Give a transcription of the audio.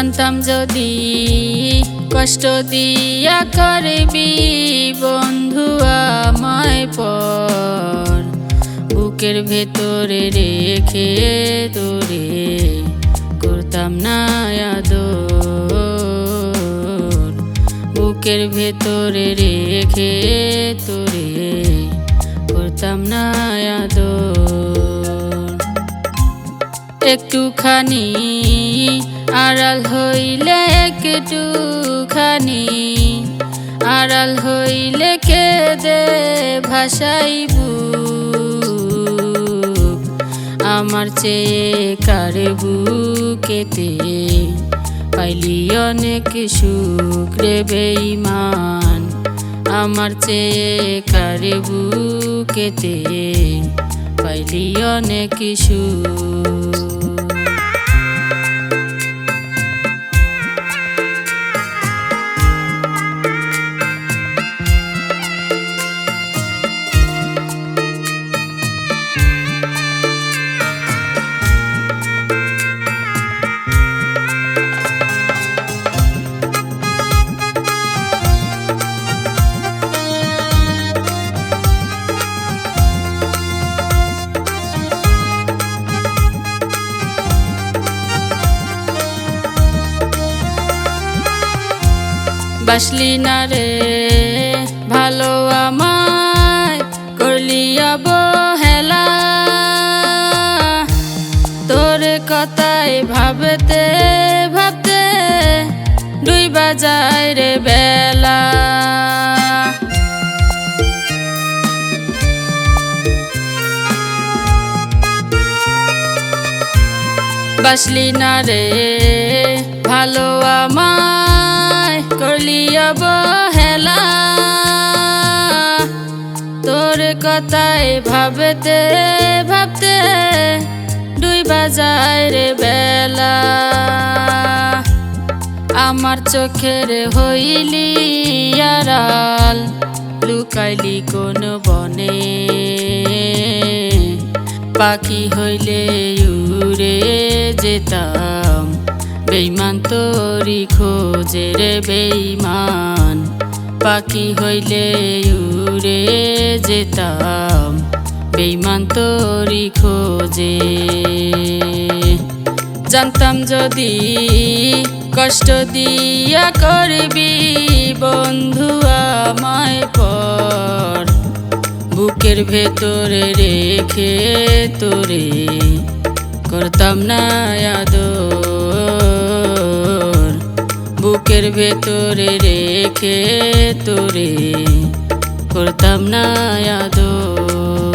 জানতাম যদি কষ্ট দিয়া করবি বন্ধু আমায় পর, বুকের ভেতরে রেখে তোরে করতাম না আদর, বুকের ভেতরে রেখে তোরে করতাম না আদর। একটুখানি আড়াল হইলে, একটুখানি আড়াল হইলে কেঁদে ভাসাই বুক, আমার চেয়ে কার বুকেতে পাইলি অনেক সুখ রে বেঈমান, আমার চেয়ে কার বুকেতে পাইলি অনেক সুখ। বাসলি না রে ভালো আমায়, করলি অবহেলা, তোর কথায় ভাবতে ভাবতে ডুইবা যায় রে বেলা। বাসলি না রে ভালো আমায়, করলি অবহেলা, তোর কথায় ভাবতে ভাবতে ডুইবা যায় রে বেলা। আমার চোখের হইলি আড়াল, লুকাইলি কোন বনে, পাখি হইলে উড়ে যেতাম বেঈমান তোরি খোঁজে রে বেঈমান, পাখি হইলে উড়ে যেতাম বেঈমান তোরি খোঁজে। জানতাম যদি কষ্ট দিয়া করবি বন্ধু আমায় পর, বুকের ভেতরে রেখে তোরে করতাম না আদর, বুকের ভেতরে রেখে তোরে করতাম না আদর।